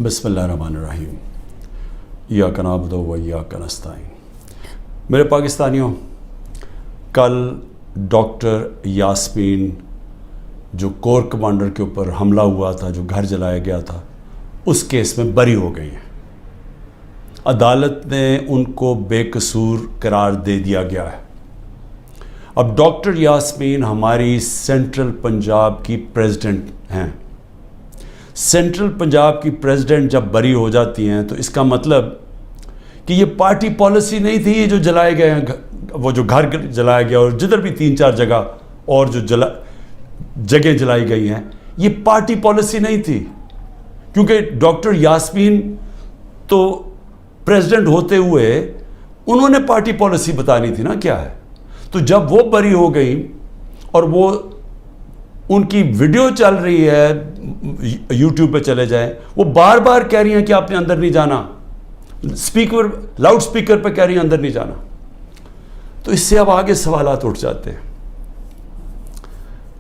بسم اللہ الرحمن الرحیم ایاک نعبد و ایاک نستعین۔ میرے پاکستانیوں، کل ڈاکٹر یاسمین جو کور کمانڈر کے اوپر حملہ ہوا تھا، جو گھر جلایا گیا تھا، اس کیس میں بری ہو گئی ہیں۔ عدالت نے ان کو بے قصور قرار دے دیا گیا ہے۔ اب ڈاکٹر یاسمین ہماری سینٹرل پنجاب کی پریزیڈنٹ ہیں۔ سینٹرل پنجاب کی پریزیڈنٹ جب بری ہو جاتی ہیں تو اس کا مطلب کہ یہ پارٹی پالیسی نہیں تھی، یہ جو جلائے گئے ہیں، وہ جو گھر جلایا گیا اور جدھر بھی 3-4 جگہ اور جو جگہیں جلائی گئی ہیں، یہ پارٹی پالیسی نہیں تھی، کیونکہ ڈاکٹر یاسمین تو پریزیڈنٹ ہوتے ہوئے انہوں نے پارٹی پالیسی بتانی تھی نا کیا ہے۔ تو جب وہ بری ہو گئی اور وہ ان کی ویڈیو چل رہی ہے، یوٹیوب پہ چلے جائیں، وہ بار بار کہہ رہی ہیں کہ آپ نے اندر نہیں جانا، لاؤڈ سپیکر پہ کہہ رہی ہیں اندر نہیں جانا۔ تو اس سے اب آگے سوالات اٹھ جاتے ہیں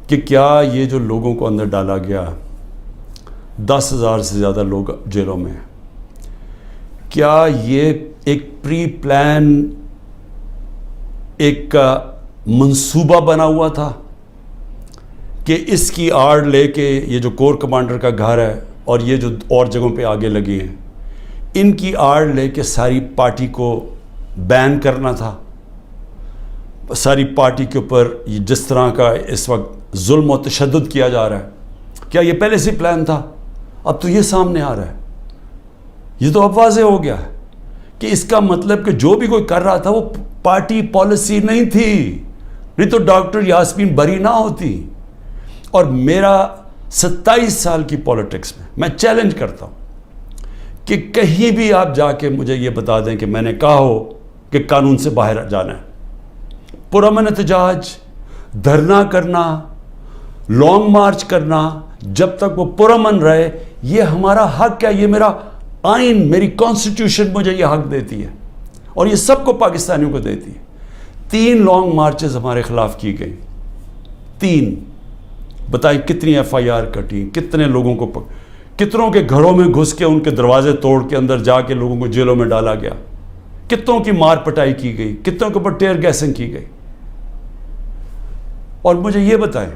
کہ کیا یہ جو لوگوں کو اندر ڈالا گیا، 10,000 سے زیادہ لوگ جیلوں میں ہیں، کیا یہ ایک پری پلان ایک منصوبہ بنا ہوا تھا کہ اس کی آڑ لے کے یہ جو کور کمانڈر کا گھر ہے اور یہ جو اور جگہوں پہ آگے لگی ہیں، ان کی آڑ لے کے ساری پارٹی کو بین کرنا تھا؟ ساری پارٹی کے اوپر جس طرح کا اس وقت ظلم و تشدد کیا جا رہا ہے، کیا یہ پہلے سے پلان تھا؟ اب تو یہ سامنے آ رہا ہے، یہ تو اب واضح ہو گیا ہے کہ اس کا مطلب کہ جو بھی کوئی کر رہا تھا وہ پارٹی پالیسی نہیں تھی، نہیں تو ڈاکٹر یاسمین بری نہ ہوتی۔ اور میرا 27 سال کی پولیٹکس میں چیلنج کرتا ہوں کہ کہیں بھی آپ جا کے مجھے یہ بتا دیں کہ میں نے کہا ہو کہ قانون سے باہر جانا ہے۔ پرامن احتجاج، دھرنا کرنا، لانگ مارچ کرنا، جب تک وہ پرامن رہے، یہ ہمارا حق ہے، یہ میرا آئین، میری کانسٹیٹیوشن مجھے یہ حق دیتی ہے اور یہ سب کو پاکستانیوں کو دیتی ہے۔ 3 لانگ مارچز ہمارے خلاف کی گئی، 3۔ بتائیں کتنی FIR کٹی، کتنے لوگوں کو کتنوں کے گھروں میں گھس کے ان کے دروازے توڑ کے اندر جا کے لوگوں کو جیلوں میں ڈالا گیا، کتنوں کی مار پٹائی کی گئی، کتنوں کے اوپر ٹیئر گیسنگ کی گئی۔ اور مجھے یہ بتائیں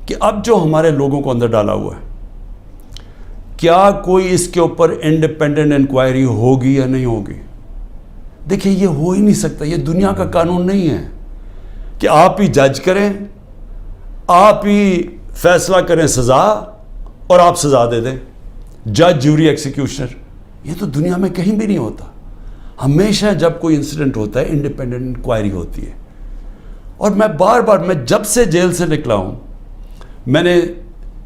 کہ اب جو ہمارے لوگوں کو اندر ڈالا ہوا ہے، کیا کوئی اس کے اوپر انڈیپینڈنٹ انکوائری ہوگی یا نہیں ہوگی؟ دیکھیں، یہ ہو ہی نہیں سکتا، یہ دنیا کا قانون نہیں ہے کہ آپ ہی جج کریں، آپ ہی فیصلہ کریں سزا اور آپ سزا دے دیں، جج، جوری، ایکسیکیوشنر۔ یہ تو دنیا میں کہیں بھی نہیں ہوتا۔ ہمیشہ جب کوئی انسیڈنٹ ہوتا ہے انڈیپینڈنٹ انکوائری ہوتی ہے۔ اور میں بار بار، میں جب سے جیل سے نکلا ہوں، میں نے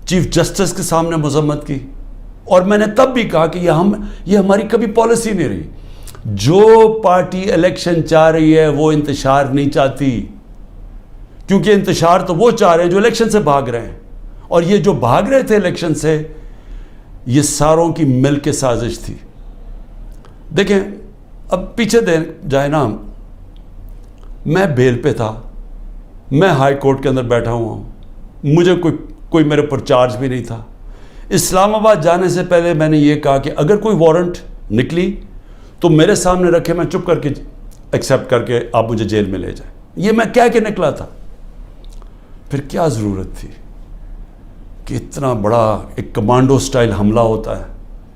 چیف جسٹس کے سامنے مذمت کی اور میں نے تب بھی کہا کہ یہ ہماری کبھی پالیسی نہیں رہی۔ جو پارٹی الیکشن چاہ رہی ہے وہ انتشار نہیں چاہتی، کیونکہ انتشار تو وہ چاہ رہے ہیں جو الیکشن سے بھاگ رہے ہیں، اور یہ جو بھاگ رہے تھے الیکشن سے، یہ ساروں کی مل کے سازش تھی۔ دیکھیں، اب پیچھے جائے نا، میں بیل پہ تھا، میں ہائی کورٹ کے اندر بیٹھا ہوا ہوں، مجھے کوئی میرے پر چارج بھی نہیں تھا۔ اسلام آباد جانے سے پہلے میں نے یہ کہا کہ اگر کوئی وارنٹ نکلی تو میرے سامنے رکھے، میں چپ کر کے ایکسیپٹ کر کے آپ مجھے جیل میں لے جائیں۔ یہ میں کہہ کے نکلا تھا۔ پھر کیا ضرورت تھی کہ اتنا بڑا ایک کمانڈو سٹائل حملہ ہوتا ہے،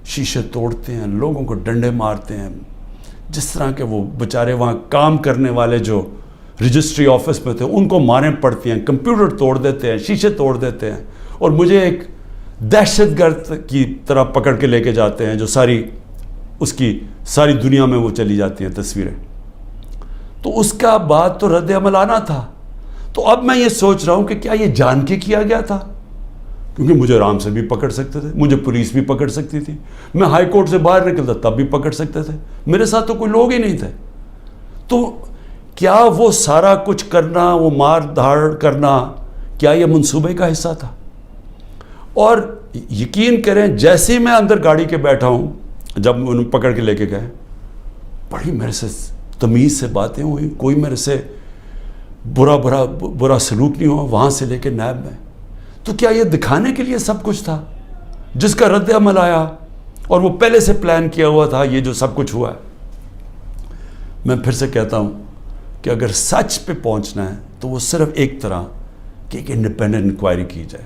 شیشے توڑتے ہیں، لوگوں کو ڈنڈے مارتے ہیں، جس طرح کے وہ بیچارے وہاں کام کرنے والے جو رجسٹری آفس میں تھے ان کو ماریں پڑتی ہیں، کمپیوٹر توڑ دیتے ہیں، شیشے توڑ دیتے ہیں، اور مجھے ایک دہشت گرد کی طرح پکڑ کے لے کے جاتے ہیں، جو ساری دنیا میں وہ چلی جاتی ہیں تصویریں۔ تو اس کا بعد تو رد عمل آنا تھا۔ تو اب میں یہ سوچ رہا ہوں کہ کیا یہ جان کے کیا گیا تھا؟ کیونکہ مجھے آرام سے بھی پکڑ سکتے تھے، مجھے پولیس بھی پکڑ سکتی تھی، میں ہائی کورٹ سے باہر نکلتا تب بھی پکڑ سکتے تھے، میرے ساتھ تو کوئی لوگ ہی نہیں تھے۔ تو کیا وہ سارا کچھ کرنا، وہ مار دھاڑ کرنا، کیا یہ منصوبے کا حصہ تھا؟ اور یقین کریں، جیسے ہی میں اندر گاڑی کے بیٹھا ہوں، جب انہوں پکڑ کے لے کے گئے، بڑی میرے سے تمیز سے باتیں ہوئی، کوئی میرے سے برا سلوک نہیں ہوا، وہاں سے لے کے نیب میں۔ تو کیا یہ دکھانے کے لیے سب کچھ تھا؟ جس کا رد عمل آیا اور وہ پہلے سے پلان کیا ہوا تھا، یہ جو سب کچھ ہوا ہے. میں پھر سے کہتا ہوں کہ اگر سچ پہ پہنچنا ہے تو وہ صرف ایک طرح کہ ایک انڈیپینڈنٹ انکوائری کی جائے.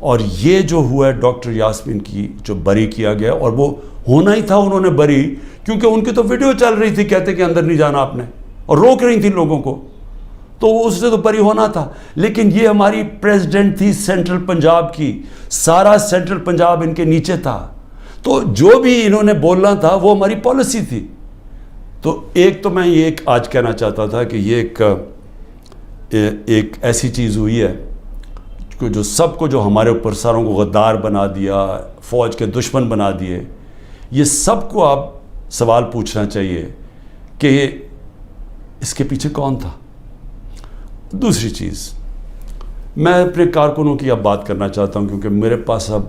اور یہ جو ہوا ہے ڈاکٹر یاسمین کی جو بری کیا گیا، اور وہ ہونا ہی تھا، انہوں نے بری، کیونکہ ان کی تو ویڈیو چل رہی تھی کہتے کہ اندر نہیں جانا آپ نے، اور روک رہی تھی لوگوں کو، تو اس سے تو بری ہونا تھا. لیکن یہ ہماری پریزیڈنٹ تھی سینٹرل پنجاب کی، سارا سینٹرل پنجاب ان کے نیچے تھا، تو جو بھی انہوں نے بولنا تھا وہ ہماری پالیسی تھی. تو ایک تو میں یہ آج کہنا چاہتا تھا کہ یہ ایک ایسی چیز ہوئی ہے جو سب کو، جو ہمارے اوپر ساروں کو غدار بنا دیا، فوج کے دشمن بنا دیے، یہ سب کو آپ سوال پوچھنا چاہیے کہ اس کے پیچھے کون تھا. دوسری چیز، میں اپنے کارکنوں کی اب بات کرنا چاہتا ہوں، کیونکہ میرے پاس اب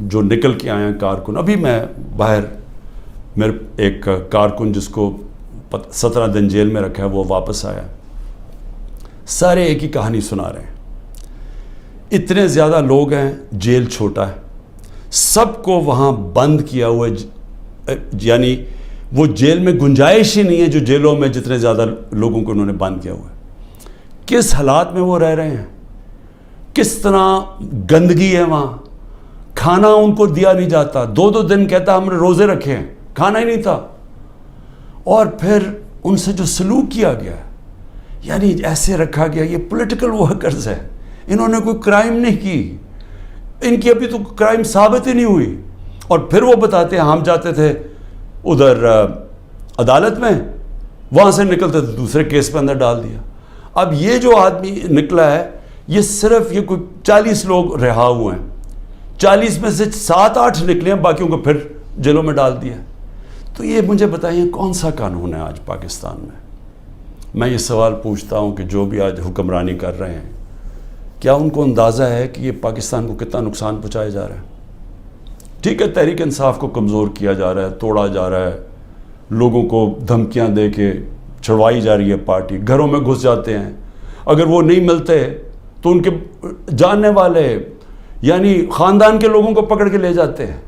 جو نکل کے آئے ہیں کارکن، ابھی میں باہر، میرے ایک کارکن جس کو 17 دن جیل میں رکھا ہے وہ واپس آیا، سارے ایک ہی کہانی سنا رہے ہیں. اتنے زیادہ لوگ ہیں، جیل چھوٹا ہے، سب کو وہاں بند کیا ہوا ہے، یعنی وہ جیل میں گنجائش ہی نہیں ہے جو جیلوں میں جتنے زیادہ لوگوں کو انہوں نے بند کیا ہوا ہے. کس حالات میں وہ رہ رہے ہیں، کس طرح گندگی ہے وہاں، کھانا ان کو دیا نہیں جاتا، 2 دن کہتا ہم نے روزے رکھے ہیں، کھانا ہی نہیں تھا. اور پھر ان سے جو سلوک کیا گیا، یعنی ایسے رکھا گیا، یہ پولیٹیکل ورکرز ہے، انہوں نے کوئی کرائم نہیں کی، ان کی ابھی تو کرائم ثابت ہی نہیں ہوئی. اور پھر وہ بتاتے ہیں ہم جاتے تھے ادھر عدالت میں، وہاں سے نکلتے تھے دوسرے کیس پہ اندر ڈال دیا. اب یہ جو آدمی نکلا ہے، یہ صرف یہ کوئی 40 لوگ رہا ہوئے ہیں، 40 میں سے 7-8 نکلے ہیں، باقیوں کو پھر جیلوں میں ڈال دیا. تو یہ مجھے بتائیے کون سا قانون ہے آج پاکستان میں؟ میں یہ سوال پوچھتا ہوں کہ جو بھی آج حکمرانی کر رہے ہیں، کیا ان کو اندازہ ہے کہ یہ پاکستان کو کتنا نقصان پہنچایا جا رہا ہے؟ ٹھیک ہے، تحریک انصاف کو کمزور کیا جا رہا ہے، توڑا جا رہا ہے، لوگوں کو دھمکیاں دے کے چھڑوائی جا رہی ہے پارٹی، گھروں میں گھس جاتے ہیں، اگر وہ نہیں ملتے تو ان کے جاننے والے یعنی خاندان کے لوگوں کو پکڑ کے لے جاتے ہیں.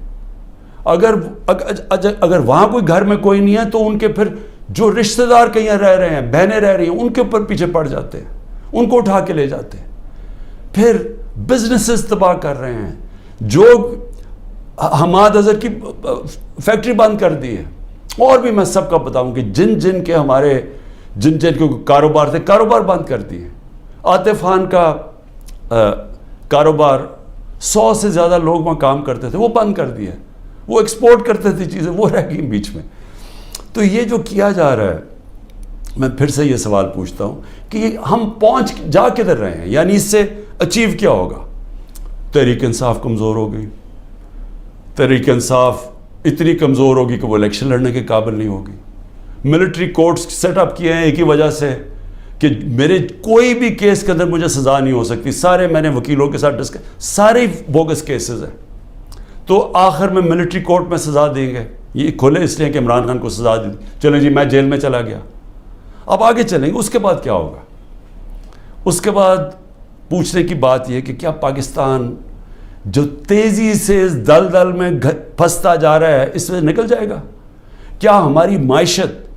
اگر وہاں کوئی گھر میں کوئی نہیں ہے تو ان کے پھر جو رشتہ دار کہیں رہ رہے ہیں، بہنیں رہ رہی ہیں، ان کے اوپر پیچھے پڑ جاتے ہیں، ان کو اٹھا کے لے جاتے ہیں. پھر بزنسز تباہ کر رہے ہیں، جو حماد اظہر کی فیکٹری بند کر دی ہے. اور بھی میں سب کا بتاؤں کہ جن کے ہمارے جن کے کاروبار تھے، کاروبار بند کر دیے. عاطف خان کا کاروبار، 100 سے زیادہ لوگ وہاں کام کرتے تھے، وہ بند کر دیے. وہ ایکسپورٹ کرتے تھے چیزیں، وہ رہ گئی بیچ میں. تو یہ جو کیا جا رہا ہے، میں پھر سے یہ سوال پوچھتا ہوں کہ ہم پہنچ جا کدھر رہے ہیں؟ یعنی اس سے اچیو کیا ہوگا؟ تحریک انصاف کمزور ہو گئی، تحریک انصاف اتنی کمزور ہوگی کہ وہ الیکشن لڑنے کے قابل نہیں ہوگی. ملٹری کورٹس سیٹ اپ کیے ہیں ایک ہی وجہ سے کہ میرے کوئی بھی کیس کے اندر مجھے سزا نہیں ہو سکتی. سارے میں نے وکیلوں کے ساتھ سارے بوگس کیسز ہیں، تو آخر میں ملٹری کورٹ میں سزا دیں گے. یہ کھولے اس لیے کہ عمران خان کو سزا دی، چلیں جی میں جیل میں چلا گیا. اب آگے چلیں گے، اس کے بعد کیا ہوگا؟ اس کے بعد پوچھنے کی بات یہ کہ کیا پاکستان جو تیزی سے اس دلدل میں پھنستا جا رہا ہے، اس میں نکل جائے گا؟ کیا ہماری معیشت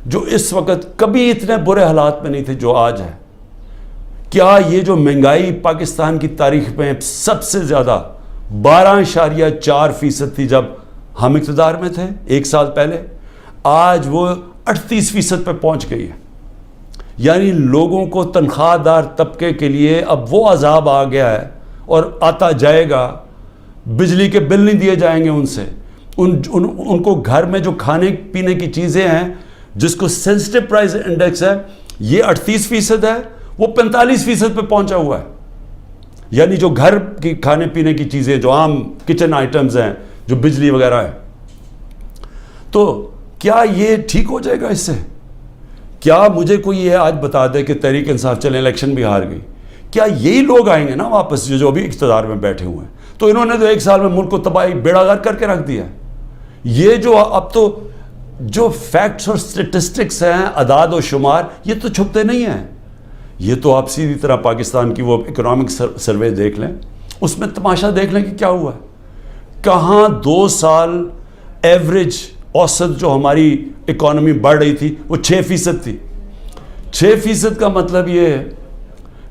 جو اس وقت کبھی اتنے برے حالات میں نہیں تھے جو آج ہے، کیا یہ جو مہنگائی پاکستان کی تاریخ میں سب سے زیادہ 12.4% تھی جب ہم اقتدار میں تھے 1 سال پہلے، آج وہ 38% پہ پہنچ گئی ہے. یعنی لوگوں کو تنخواہ دار طبقے کے لیے اب وہ عذاب آ گیا ہے اور آتا جائے گا. بجلی کے بل نہیں دیے جائیں گے ان سے، ان کو گھر میں جو کھانے پینے کی چیزیں ہیں جس کو سینسٹیو پرائز انڈیکس ہے، یہ 38% ہے، وہ 45% پہ پہنچا ہوا ہے. یعنی جو گھر کی کھانے پینے کی چیزیں، جو عام کچن آئٹمز ہیں، جو بجلی وغیرہ ہے، تو کیا یہ ٹھیک ہو جائے گا اس سے؟ کیا مجھے کوئی یہ آج بتا دے کہ تحریک انصاف چلے الیکشن بھی ہار گئی، کیا یہی لوگ آئیں گے نا واپس جو ابھی اقتدار میں بیٹھے ہوئے ہیں؟ تو انہوں نے تو 1 سال میں ملک کو تباہی بیڑا غرق کر کے رکھ دیا. یہ جو اب تو جو فیکٹس اور سٹیٹسٹکس ہیں، اعداد و شمار، یہ تو چھپتے نہیں ہیں. یہ تو آپ سیدھی طرح پاکستان کی وہ اکنامک سروے دیکھ لیں، اس میں تماشا دیکھ لیں کہ کیا ہوا ہے. کہاں 2 سال ایوریج اوسط جو ہماری اکانومی بڑھ رہی تھی وہ 6% تھی. 6% کا مطلب یہ ہے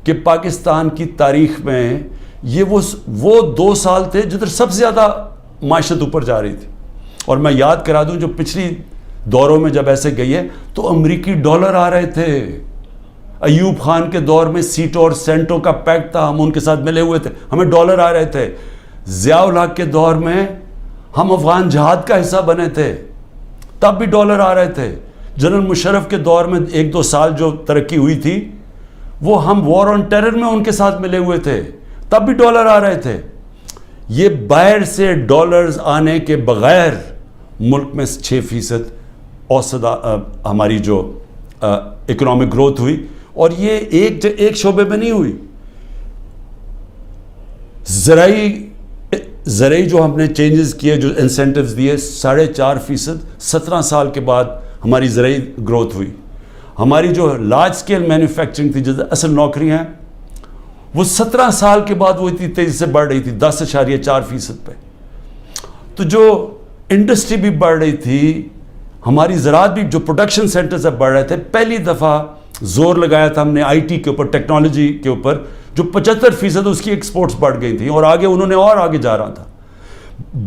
کہ پاکستان کی تاریخ میں یہ وہ 2 سال تھے جدھر سب سے زیادہ معیشت اوپر جا رہی تھی. اور میں یاد کرا دوں جو پچھلی دوروں میں جب ایسے گئی ہے تو امریکی ڈالر آ رہے تھے. ایوب خان کے دور میں سیٹوں اور سینٹوں کا پیکٹ تھا, ہم ان کے ساتھ ملے ہوئے تھے, ہمیں ڈالر آ رہے تھے. ضیاء الحق کے دور میں ہم افغان جہاد کا حصہ بنے تھے, تب بھی ڈالر آ رہے تھے. جنرل مشرف کے دور میں 1-2 سال جو ترقی ہوئی تھی وہ ہم وار آن ٹیرر میں ان کے ساتھ ملے ہوئے تھے, تب بھی ڈالر آ رہے تھے. یہ باہر سے ڈالرز آنے کے بغیر ملک میں 6% اوسط ہماری جو اکنامک گروتھ ہوئی, اور یہ ایک شعبے میں نہیں ہوئی. زرعی جو ہم نے چینجز کیے, جو انسینٹیوز دیے, 4.5% 17 سال کے بعد ہماری زرعی گروتھ ہوئی. ہماری جو لارج سکیل مینوفیکچرنگ تھی, جو اصل نوکریاں ہیں, وہ 17 سال کے بعد وہ اتنی تیزی سے بڑھ رہی تھی 10.4% پہ. تو جو انڈسٹری بھی بڑھ رہی تھی, ہماری زراعت بھی, جو پروڈکشن سینٹر سے بڑھ رہے تھے, پہلی دفعہ زور لگایا تھا ہم نے آئی ٹی کے اوپر, ٹیکنالوجی کے اوپر, جو 75% اس کی ایکسپورٹس بڑھ گئی تھیں, اور آگے انہوں نے اور آگے جا رہا تھا.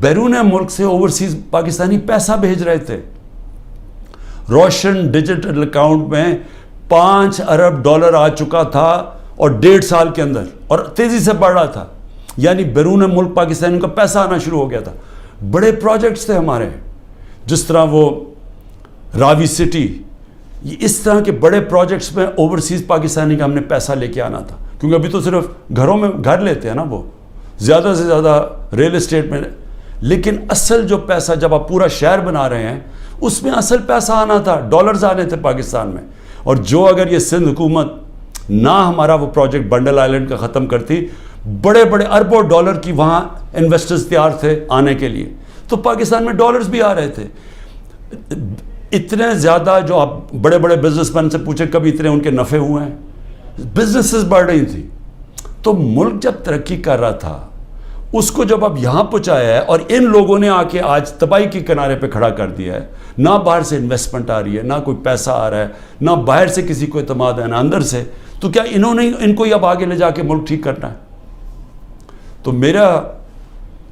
بیرون ملک سے اوورسیز پاکستانی پیسہ بھیج رہے تھے. روشن ڈیجیٹل اکاؤنٹ میں $5 ارب آ چکا تھا, اور 1.5 سال کے اندر, اور تیزی سے بڑھ رہا تھا. یعنی بیرون ملک پاکستانیوں کا پیسہ آنا شروع ہو گیا تھا. بڑے پروجیکٹس تھے ہمارے, جس طرح وہ راوی سٹی, اس طرح کے بڑے پروجیکٹس میں اوورسیز پاکستانی کا ہم نے پیسہ لے کے آنا تھا. کیونکہ ابھی تو صرف گھروں میں گھر لیتے ہیں نا, وہ زیادہ سے زیادہ ریل اسٹیٹ میں. لیکن اصل جو پیسہ جب آپ پورا شہر بنا رہے ہیں, اس میں اصل پیسہ آنا تھا, ڈالرز آنے تھے پاکستان میں. اور جو اگر یہ سندھ حکومت نہ ہمارا وہ پروجیکٹ بنڈل آئلینڈ کا ختم کرتی, بڑے بڑے اربوں ڈالر کی وہاں انویسٹرز تیار تھے آنے کے لیے, تو پاکستان میں ڈالرز بھی آ رہے تھے. اتنے زیادہ, جو آپ بڑے بڑے بزنس مین سے پوچھیں کبھی اتنے ان کے نفع ہوئے ہیں, بزنسز بڑھ رہی تھی. تو ملک جب ترقی کر رہا تھا, اس کو جب اب یہاں پہنچایا ہے, اور ان لوگوں نے آ کے آج تباہی کے کنارے پہ کھڑا کر دیا ہے. نہ باہر سے انویسٹمنٹ آ رہی ہے, نہ کوئی پیسہ آ رہا ہے, نہ باہر سے کسی کو اعتماد ہے, نہ اندر سے. تو کیا انہوں نے ان کو ہی اب آگے لے جا کے ملک ٹھیک کرنا ہے؟ تو میرا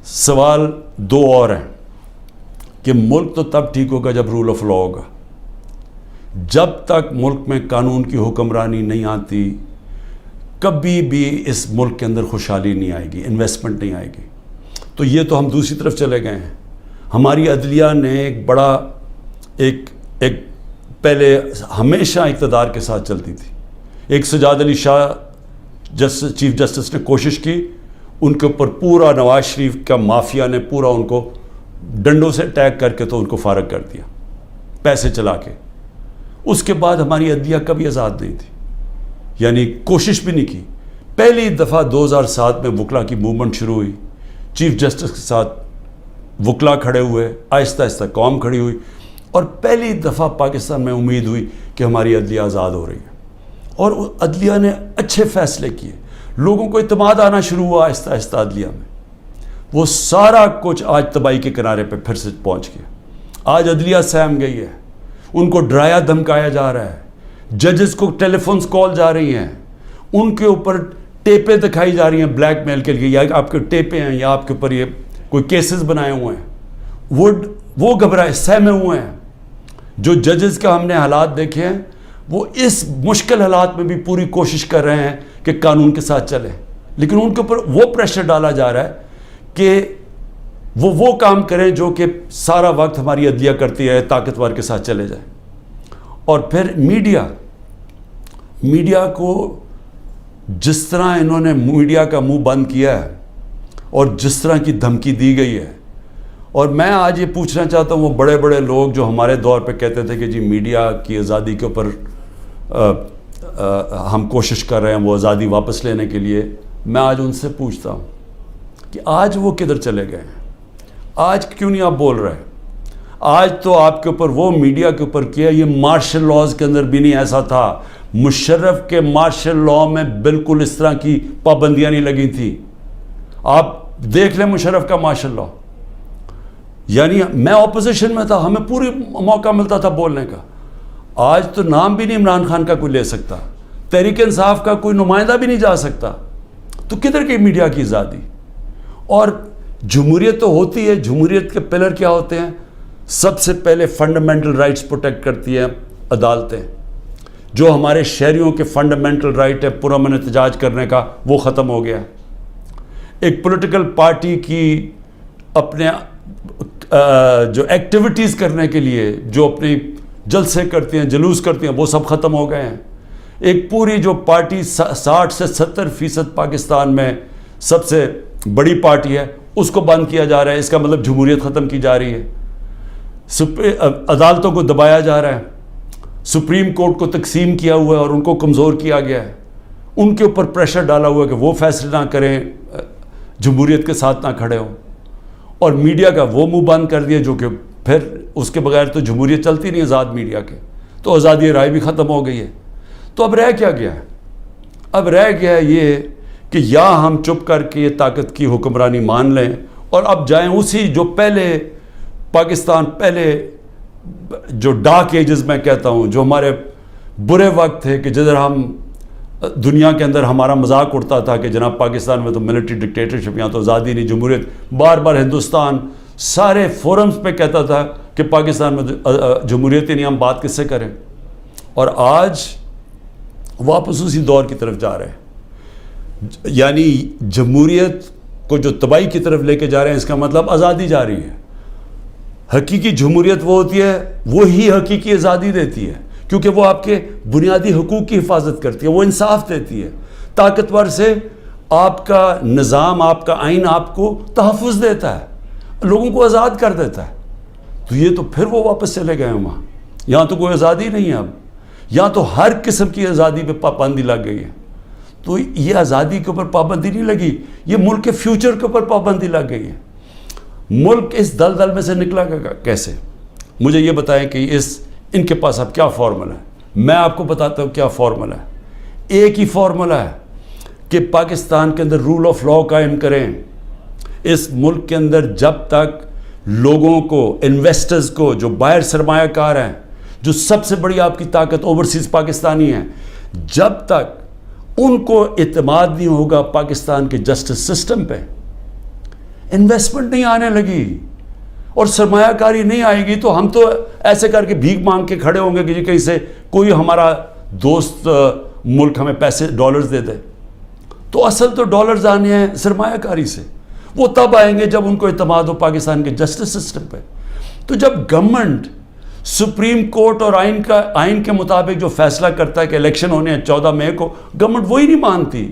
سوال 2 اور ہیں کہ ملک تو تب ٹھیک ہوگا جب رول آف لا ہوگا. جب تک ملک میں قانون کی حکمرانی نہیں آتی, کبھی بھی اس ملک کے اندر خوشحالی نہیں آئے گی, انویسٹمنٹ نہیں آئے گی. تو یہ تو ہم دوسری طرف چلے گئے ہیں. ہماری عدلیہ نے ایک بڑا ایک پہلے ہمیشہ اقتدار کے ساتھ چلتی تھی. ایک سجاد علی شاہ چیف جسٹس نے کوشش کی, ان کے اوپر پورا نواز شریف کا مافیا نے پورا ان کو ڈنڈوں سے اٹیک کر کے تو ان کو فارغ کر دیا, پیسے چلا کے. اس کے بعد ہماری عدلیہ کبھی آزاد نہیں تھی, یعنی کوشش بھی نہیں کی. پہلی دفعہ 2007 میں وکلا کی موومنٹ شروع ہوئی, چیف جسٹس کے ساتھ وکلا کھڑے ہوئے, آہستہ آہستہ قوم کھڑی ہوئی, اور پہلی دفعہ پاکستان میں امید ہوئی کہ ہماری عدلیہ آزاد ہو رہی ہے. اور عدلیہ نے اچھے فیصلے کیے, لوگوں کو اعتماد آنا شروع ہوا آہستہ آہستہ عدلیہ میں. وہ سارا کچھ آج تباہی کے کنارے پہ پھر سے پہنچ گیا. آج عدلیہ سہم گئی ہے, ان کو ڈرایا دھمکایا جا رہا ہے, ججز کو ٹیلی فونس کال جا رہی ہیں, ان کے اوپر ٹیپیں دکھائی جا رہی ہیں بلیک میل کے لیے, یا آپ کے ٹیپیں ہیں, یا آپ کے اوپر یہ کوئی کیسز بنائے ہوئے ہیں. وہ گھبرائے, سہمے ہوئے ہیں. جو ججز کا ہم نے حالات دیکھے ہیں, وہ اس مشکل حالات میں بھی پوری کوشش کر رہے ہیں کہ قانون کے ساتھ چلیں, لیکن ان کے اوپر وہ پریشر ڈالا جا رہا ہے کہ وہ کام کریں جو کہ سارا وقت ہماری عدلیہ کرتی ہے, طاقتور کے ساتھ چلے جائیں. اور پھر میڈیا کو جس طرح انہوں نے میڈیا کا منہ بند کیا ہے, اور جس طرح کی دھمکی دی گئی ہے. اور میں آج یہ پوچھنا چاہتا ہوں, وہ بڑے بڑے لوگ جو ہمارے دور پہ کہتے تھے کہ جی میڈیا کی آزادی کے اوپر ہم کوشش کر رہے ہیں وہ آزادی واپس لینے کے لیے, میں آج ان سے پوچھتا ہوں کہ آج وہ کدھر چلے گئے ہیں؟ آج کیوں نہیں آپ بول رہے؟ آج تو آپ کے اوپر وہ میڈیا کے اوپر کیا, یہ مارشل لاز کے اندر بھی نہیں ایسا تھا. مشرف کے مارشل لا میں بالکل اس طرح کی پابندیاں نہیں لگی تھیں. آپ دیکھ لیں مشرف کا مارشل لا, یعنی میں اپوزیشن میں تھا, ہمیں پوری موقع ملتا تھا بولنے کا. آج تو نام بھی نہیں عمران خان کا کوئی لے سکتا, تحریک انصاف کا کوئی نمائندہ بھی نہیں جا سکتا. تو کدھر کی میڈیا کی آزادی؟ اور جمہوریت تو ہوتی ہے, جمہوریت کے پلر کیا ہوتے ہیں؟ سب سے پہلے فنڈامنٹل رائٹس پروٹیکٹ کرتی ہیں عدالتیں. جو ہمارے شہریوں کے فنڈامنٹل رائٹ ہے پرامن احتجاج کرنے کا, وہ ختم ہو گیا. ایک پولیٹیکل پارٹی کی اپنے جو ایکٹیویٹیز کرنے کے لیے جو اپنی جلسے کرتی ہیں, جلوس کرتی ہیں, وہ سب ختم ہو گئے ہیں. ایک پوری جو پارٹی 60 سے 70% پاکستان میں سب سے بڑی پارٹی ہے, اس کو بند کیا جا رہا ہے. اس کا مطلب جمہوریت ختم کی جا رہی ہے. عدالتوں کو دبایا جا رہا ہے, سپریم کورٹ کو تقسیم کیا ہوا ہے اور ان کو کمزور کیا گیا ہے. ان کے اوپر پریشر ڈالا ہوا ہے کہ وہ فیصلے نہ کریں, جمہوریت کے ساتھ نہ کھڑے ہوں. اور میڈیا کا وہ منہ بند کر دیا, جو کہ پھر اس کے بغیر تو جمہوریت چلتی نہیں آزاد میڈیا کے. تو آزادی رائے بھی ختم ہو گئی ہے. تو اب رہ کیا گیا ہے؟ اب رہ گیا ہے یہ کہ یا ہم چپ کر کے یہ طاقت کی حکمرانی مان لیں اور اب جائیں اسی جو پہلے پاکستان پہلے جو ڈارک ایجز میں کہتا ہوں, جو ہمارے برے وقت تھے کہ جدھر ہم دنیا کے اندر ہمارا مذاق اڑتا تھا کہ جناب پاکستان میں تو ملٹری ڈکٹیٹرشپ, یہاں تو آزادی نہیں, جمہوریت. بار بار ہندوستان سارے فورمز پہ کہتا تھا کہ پاکستان میں جمہوریت ہی نہیں, ہم بات کس سے کریں. اور آج واپس اسی دور کی طرف جا رہے ہیں. یعنی جمہوریت کو جو تباہی کی طرف لے کے جا رہے ہیں, اس کا مطلب آزادی جا رہی ہے. حقیقی جمہوریت وہ ہوتی ہے, وہی حقیقی آزادی دیتی ہے, کیونکہ وہ آپ کے بنیادی حقوق کی حفاظت کرتی ہے, وہ انصاف دیتی ہے. طاقتور سے آپ کا نظام, آپ کا آئین آپ کو تحفظ دیتا ہے, لوگوں کو آزاد کر دیتا ہے. تو یہ تو پھر وہ واپس چلے گئے ہیں وہاں. یہاں تو کوئی آزادی نہیں ہے اب. یہاں تو ہر قسم کی آزادی پہ پابندی لگ گئی ہے. تو یہ آزادی کے اوپر پابندی نہیں لگی, یہ ملک کے فیوچر کے اوپر پابندی لگ گئی ہے. ملک اس دلدل میں سے نکلا گا کیسے؟ مجھے یہ بتائیں کہ ان کے پاس اب کیا فارمولا ہے. میں آپ کو بتاتا ہوں کیا فارمولا ہے. ایک ہی فارمولا ہے کہ پاکستان کے اندر رول آف لاء قائم کریں. اس ملک کے اندر جب تک لوگوں کو, انویسٹرز کو, جو باہر سرمایہ کار ہیں, جو سب سے بڑی آپ کی طاقت اوورسیز پاکستانی ہیں, جب تک ان کو اعتماد نہیں ہوگا پاکستان کے جسٹس سسٹم پہ, انویسٹمنٹ نہیں آنے لگی اور سرمایہ کاری نہیں آئے گی, تو ہم تو ایسے کر کے بھیک مانگ کے کھڑے ہوں گے کہ جی کہیں سے کوئی ہمارا دوست ملک ہمیں پیسے ڈالرز دے دے. تو اصل تو ڈالرز آنے ہیں سرمایہ کاری سے. وہ تب آئیں گے جب ان کو اعتماد ہو پاکستان کے جسٹس سسٹم پہ. تو جب گورنمنٹ سپریم کورٹ اور آئین کے مطابق جو فیصلہ کرتا ہے کہ الیکشن ہونے ہیں 14 مئی کو, گورنمنٹ وہی نہیں مانتی,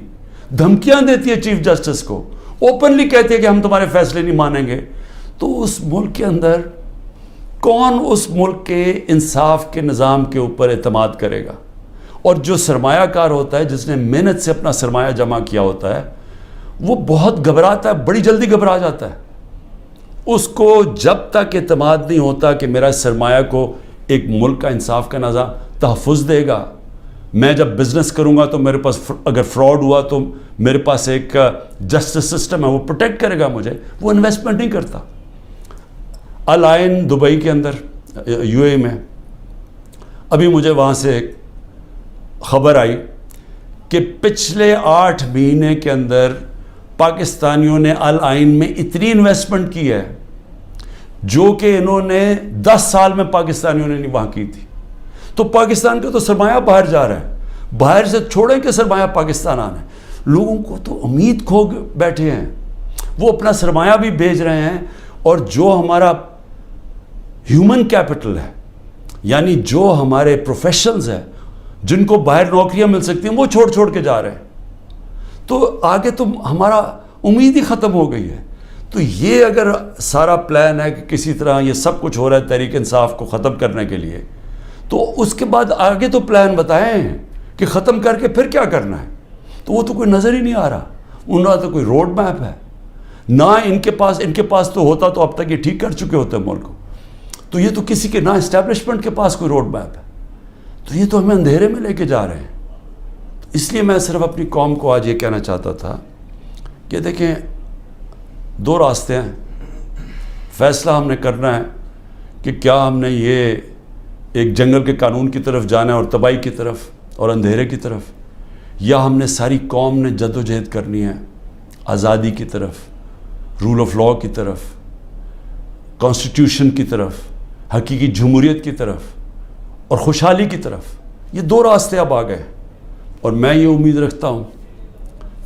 دھمکیاں دیتی ہے چیف جسٹس کو, اوپنلی کہتی ہے کہ ہم تمہارے فیصلے نہیں مانیں گے. تو اس ملک کے اندر کون اس ملک کے انصاف کے نظام کے اوپر اعتماد کرے گا؟ اور جو سرمایہ کار ہوتا ہے, جس نے محنت سے اپنا سرمایہ جمع کیا ہوتا ہے, وہ بہت گھبراتا ہے, بڑی جلدی گھبرا جاتا ہے. اس کو جب تک اعتماد نہیں ہوتا کہ میرا سرمایہ کو ایک ملک کا انصاف کا نظام تحفظ دے گا, میں جب بزنس کروں گا تو میرے پاس اگر فراڈ ہوا تو میرے پاس ایک جسٹس سسٹم ہے, وہ پروٹیکٹ کرے گا مجھے, وہ انویسٹمنٹ نہیں کرتا. الائن دبئی کے اندر یو اے میں, ابھی مجھے وہاں سے ایک خبر آئی کہ پچھلے 8 مہینے کے اندر پاکستانیوں نے الائن میں اتنی انویسٹمنٹ کی ہے جو کہ انہوں نے 10 سال میں پاکستانیوں نے نہیں وہاں کی تھی. تو پاکستان کا تو سرمایہ باہر جا رہا ہے, باہر سے چھوڑیں کہ سرمایہ پاکستان آنا ہے. لوگوں کو تو امید کھو بیٹھے ہیں, وہ اپنا سرمایہ بھی بھیج رہے ہیں, اور جو ہمارا ہیومن کیپٹل ہے, یعنی جو ہمارے پروفیشنلز ہیں جن کو باہر نوکریاں مل سکتی ہیں, وہ چھوڑ کے جا رہے ہیں. تو آگے تو ہمارا امید ہی ختم ہو گئی ہے. تو یہ اگر سارا پلان ہے کہ کسی طرح یہ سب کچھ ہو رہا ہے تحریک انصاف کو ختم کرنے کے لیے, تو اس کے بعد آگے تو پلان بتائیں کہ ختم کر کے پھر کیا کرنا ہے. تو وہ تو کوئی نظر ہی نہیں آ رہا. ان کا تو کوئی روڈ میپ ہے نہ ان کے پاس تو ہوتا تو اب تک یہ ٹھیک کر چکے ہوتے ہیں ملک کو. تو یہ تو کسی کے نہ اسٹیبلشمنٹ کے پاس کوئی روڈ میپ ہے. تو یہ تو ہمیں اندھیرے میں لے کے جا رہے ہیں. اس لیے میں صرف اپنی قوم کو آج یہ کہنا چاہتا تھا کہ دیکھیں, 2 راستے ہیں. فیصلہ ہم نے کرنا ہے کہ کیا ہم نے یہ ایک جنگل کے قانون کی طرف جانا ہے اور تباہی کی طرف اور اندھیرے کی طرف، یا ہم نے ساری قوم نے جد و جہد کرنی ہے آزادی کی طرف، رول آف لاء کی طرف، کانسٹیٹیوشن کی طرف، حقیقی جمہوریت کی طرف اور خوشحالی کی طرف۔ یہ دو راستے اب آ گئے، اور میں یہ امید رکھتا ہوں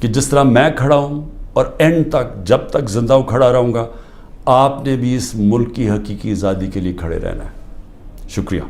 کہ جس طرح میں کھڑا ہوں اور اینڈ تک جب تک زندہ ہوں کھڑا رہوں گا، آپ نے بھی اس ملک کی حقیقی آزادی کے لیے کھڑے رہنا ہے۔ شکریہ۔